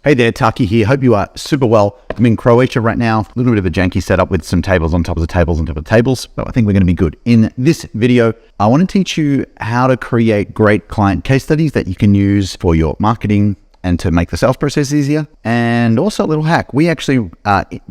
Hey there, Taki here. Hope you are super well. I'm in Croatia right now. A little bit of a janky setup with some tables on top of the tables on top of the tables, but I think we're going to be good. In this video, I want to teach you how to create great client case studies that you can use for your marketing and to make the sales process easier. And also a little hack. We actually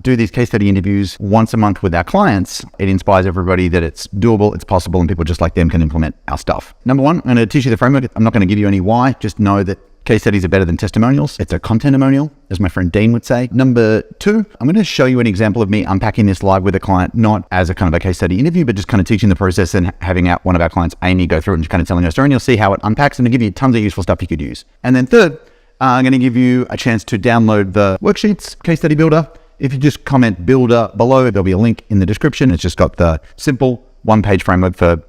do these case study interviews once a month with our clients. It inspires everybody that it's doable, it's possible, and people just like them can implement our stuff. Number one, I'm going to teach you the framework. I'm not going to give you any why. Just know that case studies are better than testimonials. It's a contentimonial, as my friend Dean would say. Number two, I'm going to show you an example of me unpacking this live with a client, not as a kind of a case study interview, but just kind of teaching the process and having out one of our clients, Amy, go through it and just kind of telling her story, and you'll see how it unpacks and it'll give you tons of useful stuff you could use. And then third, I'm going to give you a chance to download the worksheets, case study builder. If you just comment builder below, there'll be a link in the description. It's just got the simple one-page framework for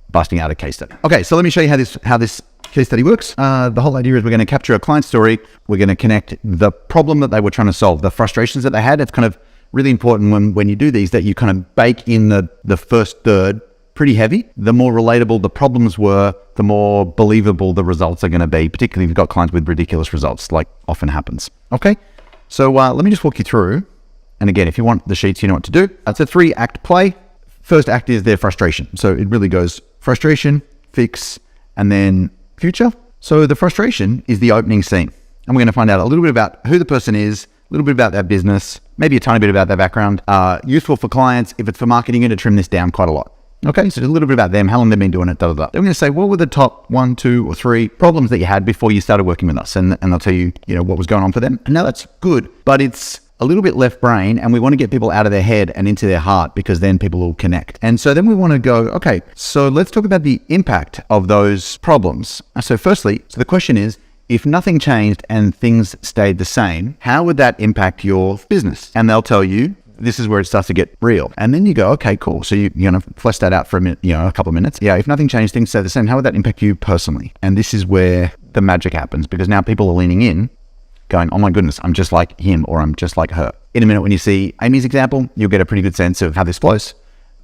busting out a case study. Okay, so let me show you how this case study works. The whole idea is we're going to capture a client story. We're going to connect the problem that they were trying to solve, the frustrations that they had. It's kind of really important when you do these that you kind of bake in the first third pretty heavy. The more relatable the problems were, the more believable the results are going to be, particularly if you've got clients with ridiculous results, like often happens. Okay, so let me just walk you through. And again, if you want the sheets, you know what to do. It's a 3-act play. First act is their frustration. So it really goes frustration, fix, and then future. So the frustration is the opening scene. And we're going to find out a little bit about who the person is, a little bit about their business, maybe a tiny bit about their background. Useful for clients. If it's for marketing, you're going to trim this down quite a lot. Okay, so just a little bit about them, how long they've been doing it, Then we're going to say, what were the top 1, 2, or 3 problems that you had before you started working with us? And they'll tell you, what was going on for them. And now that's good, but it's a little bit left brain, and we want to get people out of their head and into their heart, because then people will connect. And so then we want to go, okay, so let's talk about the impact of those problems. So firstly, the question is, if nothing changed and things stayed the same, how would that impact your business? And they'll tell you, this is where it starts to get real. And then you go, okay, cool. So you're going to flesh that out for a minute, a couple of minutes. Yeah, if nothing changed, things stay the same, how would that impact you personally? And this is where the magic happens, because now people are leaning in, going, oh my goodness, I'm just like him, or I'm just like her. In a minute, when you see Amy's example, you'll get a pretty good sense of how this flows.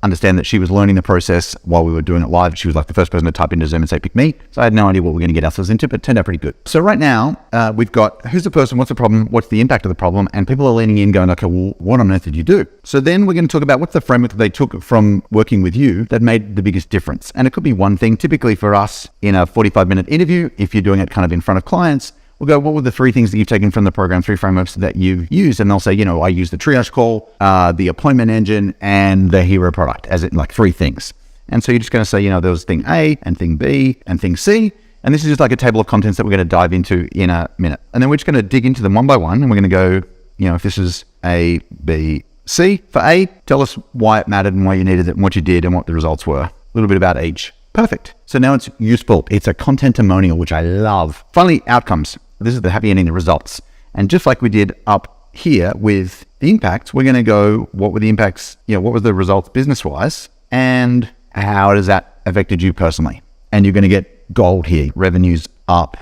Understand that she was learning the process while we were doing it live. She was like the first person to type into Zoom and say, pick me. So I had no idea what we're going to get ourselves into, but it turned out pretty good. So right now, we've got who's the person, what's the problem, what's the impact of the problem, and people are leaning in going, okay, well, what on earth did you do? So then we're going to talk about what's the framework that they took from working with you that made the biggest difference. And it could be one thing. Typically for us in a 45-minute interview, if you're doing it kind of in front of clients, we'll go, what were the 3 things that you've taken from the program, 3 frameworks that you've used? And they'll say, I use the triage call, the appointment engine, and the hero product, as in like 3 things. And so you're just going to say, there was thing A and thing B and thing C. And this is just like a table of contents that we're going to dive into in a minute. And then we're just going to dig into them one by one. And we're going to go, if this is A, B, C. For A, tell us why it mattered and why you needed it and what you did and what the results were. A little bit about each. Perfect. So now it's useful. It's a contentimonial, which I love. Finally, outcomes. This is the happy ending, the results. And just like we did up here with the impacts, we're going to go, what were the impacts, what was the results business-wise, and how does that affected you personally? And you're going to get gold here. Revenue's up,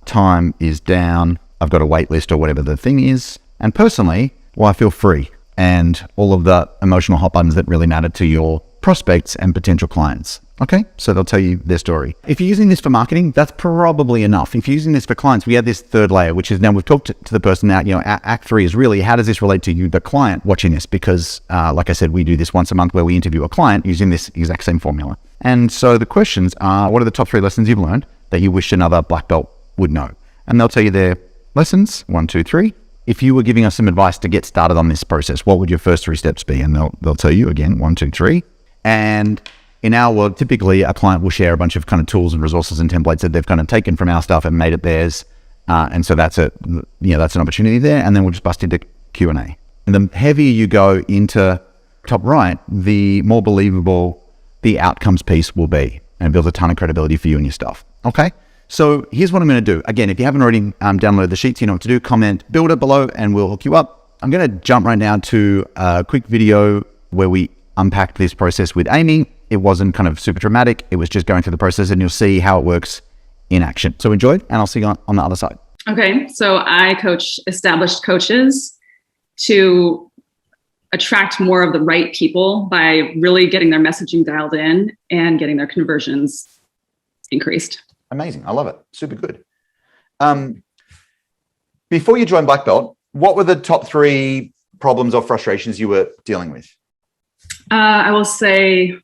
time is down, I've got a wait list or whatever the thing is. And personally, I feel free. And all of the emotional hot buttons that really matter to your prospects and potential clients. Okay, so they'll tell you their story. If you're using this for marketing, that's probably enough. If you're using this for clients, we have this third layer, which is now we've talked to the person now, act 3 is really, how does this relate to you, the client watching this? Because like I said, we do this once a month where we interview a client using this exact same formula. And so the questions are, what are the top 3 lessons you've learned that you wish another black belt would know? And they'll tell you their lessons, 1, 2, 3. If you were giving us some advice to get started on this process, what would your first 3 steps be? And they'll tell you again, 1, 2, 3. And in our world, typically a client will share a bunch of kind of tools and resources and templates that they've kind of taken from our stuff and made it theirs. And so that's an opportunity there. And then we'll just bust into Q&A. And the heavier you go into top right, the more believable the outcomes piece will be, and it builds a ton of credibility for you and your stuff. Okay. So here's what I'm going to do. Again, if you haven't already downloaded the sheets, you know what to do. Comment builder below and we'll hook you up. I'm going to jump right now to a quick video where we unpacked this process with Amy. It wasn't kind of super dramatic. It was just going through the process, and you'll see how it works in action. So enjoy, and I'll see you on the other side. Okay. So I coach established coaches to attract more of the right people by really getting their messaging dialed in and getting their conversions increased. Amazing. I love it. Super good. Before you joined Black Belt, what were the top 3 problems or frustrations you were dealing with? I will say,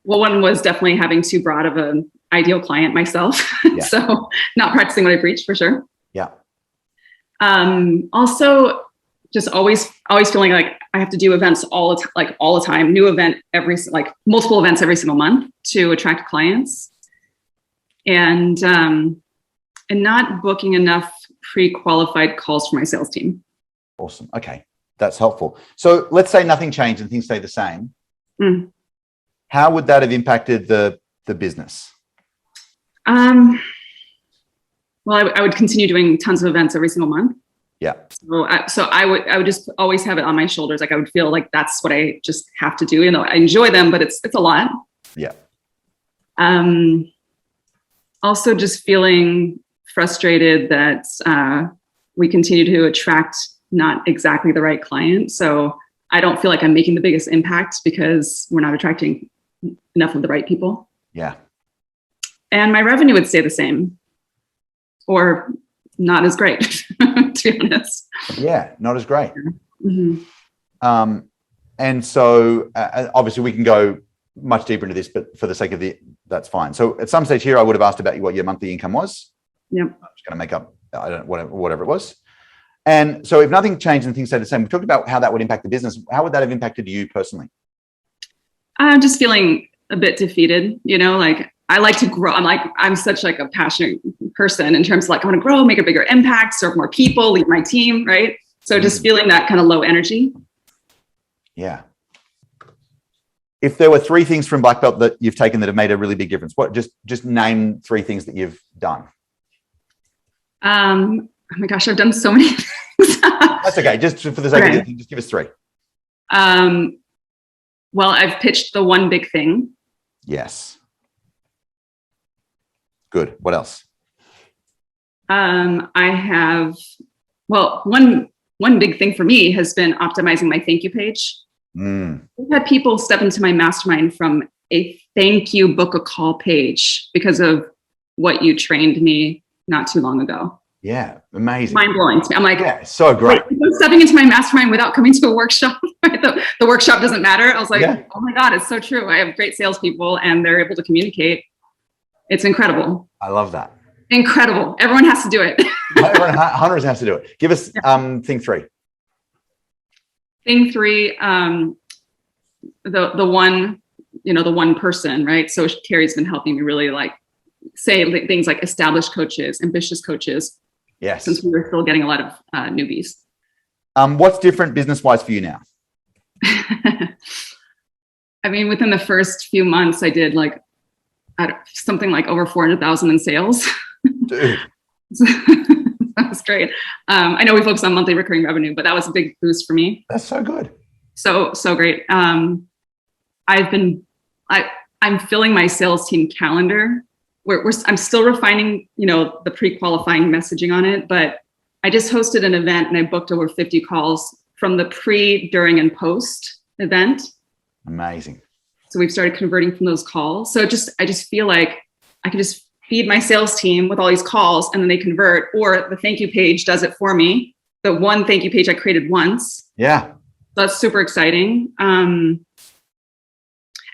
well, one was definitely having too broad of an ideal client myself. Yeah. So not practicing what I preach, for sure. Yeah. Also just always feeling like I have to do events all the time, new event multiple events every single month to attract clients, and not booking enough pre-qualified calls for my sales team. Awesome. Okay. That's helpful. So let's say nothing changed and things stay the same. How would that have impacted the business? Well, I would continue doing tons of events every single month. Yeah. So I would just always have it on my shoulders. Like I would feel like that's what I just have to do. You know, I enjoy them, but it's a lot. Yeah. Also just feeling frustrated that we continue to attract not exactly the right client. So I don't feel like I'm making the biggest impact because we're not attracting enough of the right people. Yeah. And my revenue would stay the same or not as great, to be honest. Yeah, not as great. Mm-hmm. And so obviously we can go much deeper into this, but for the sake of that's fine. So at some stage here, I would have asked about what your monthly income was. Yep. I'm just going to make up, whatever it was. And so if nothing changed and things stayed the same, we talked about how that would impact the business. How would that have impacted you personally? I'm just feeling a bit defeated, you know, like I like to grow. I'm such like a passionate person in terms of like, I want to grow, make a bigger impact, serve more people, lead my team. Right. So just feeling that kind of low energy. Yeah. If there were 3 things from Black Belt that you've taken that have made a really big difference, what, just name 3 things that you've done. Oh my gosh, I've done so many things. That's okay. Just for the sake of it, just give us 3. Well, I've pitched the one big thing. Yes. Good. What else? I have, well, one big thing for me has been optimizing my thank you page. I've had people step into my mastermind from a thank you book a call page because of what you trained me not too long ago. Yeah, amazing. Mind blowing to me. I'm like, yeah, so great. I'm stepping into my mastermind without coming to a workshop. The workshop doesn't matter. I was like, oh my God, it's so true. I have great salespeople and they're able to communicate. It's incredible. I love that. Incredible. Everyone has to do it. Everyone 100% has to do it. Give us thing 3. Thing 3, the one, you know, the one person, right? So Carrie's been helping me really like say things like established coaches, ambitious coaches. Yes. Since we were still getting a lot of newbies. What's different business-wise for you now? I mean, within the first few months, I did like something like over 400,000 in sales. Dude. That was great. I know we focus on monthly recurring revenue, but that was a big boost for me. That's so good. So great. I'm filling my sales team calendar. I'm still refining, you know, the pre-qualifying messaging on it, but I just hosted an event and I booked over 50 calls from the pre, during, and post event. Amazing. So we've started converting from those calls. So I just feel like I can just feed my sales team with all these calls and then they convert, or the thank you page does it for me. The one thank you page I created once. Yeah. That's super exciting.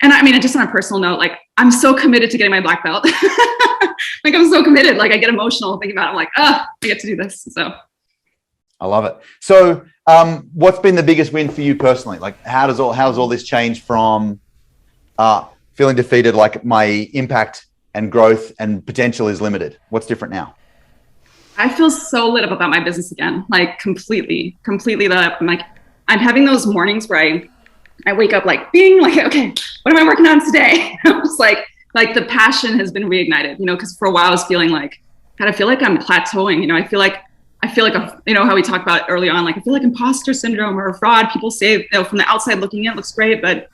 And I mean, just on a personal note, like I'm so committed to getting my black belt. Like I'm so committed. Like I get emotional thinking about it. I'm like, I get to do this. So I love it. So what's been the biggest win for you personally? Like how's all this changed from feeling defeated, like my impact and growth and potential is limited? What's different now? I feel so lit up about my business again, like completely lit up. I'm having those mornings where I wake up like being like, okay, what am I working on today? I'm just like the passion has been reignited, you know, because for a while I was feeling like, God, I feel like I'm plateauing. You know, I feel like, you know, how we talked about early on, like I feel like imposter syndrome or fraud. People say, you know, from the outside looking in, it looks great, but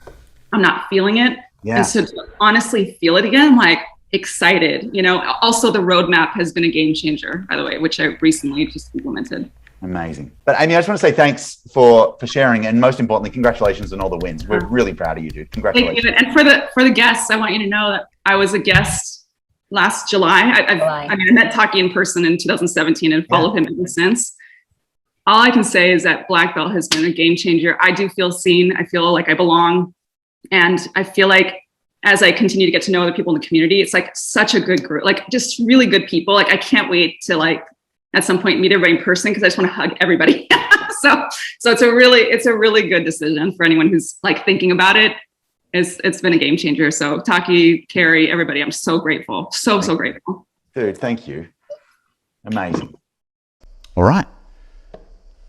I'm not feeling it. Yeah. And so to honestly feel it again, I'm like excited, you know. Also the roadmap has been a game changer, by the way, which I recently just implemented. Amazing. But Amy, I just want to say thanks for sharing, and most importantly, congratulations on all the wins. We're really proud of you, dude. Congratulations. Thank you. And for the guests, I want you to know that I was a guest last July. I met Taki in person in 2017 and followed him ever since. All I can say is that black belt has been a game changer. I do feel seen. I feel like I belong. And I feel like as I continue to get to know other people in the community, it's like such a good group, like just really good people. Like I can't wait to like at some point meet everybody in person because I just want to hug everybody. so it's a really good decision for anyone who's like thinking about it. It's been a game changer. So Taki, Carrie, everybody, I'm so grateful. So grateful. Dude, thank you. Amazing. All right.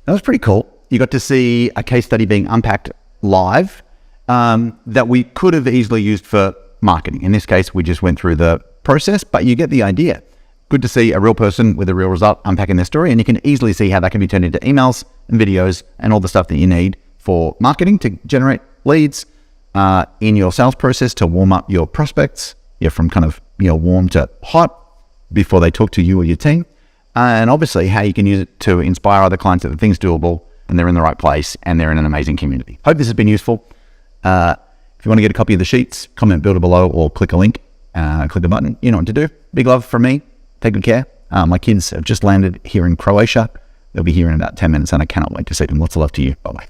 That was pretty cool. You got to see a case study being unpacked live that we could have easily used for marketing. In this case, we just went through the process, but you get the idea. Good to see a real person with a real result unpacking their story, and you can easily see how that can be turned into emails and videos and all the stuff that you need for marketing to generate leads in your sales process to warm up your prospects, from kind of warm to hot before they talk to you or your team. And obviously how you can use it to inspire other clients that the thing's doable and they're in the right place and they're in an amazing community. Hope this has been useful. If you want to get a copy of the sheets, comment below or click a link, click a button. You know what to do. Big love from me. Take good care. My kids have just landed here in Croatia. They'll be here in about 10 minutes and I cannot wait to see them. Lots of love to you. Bye-bye.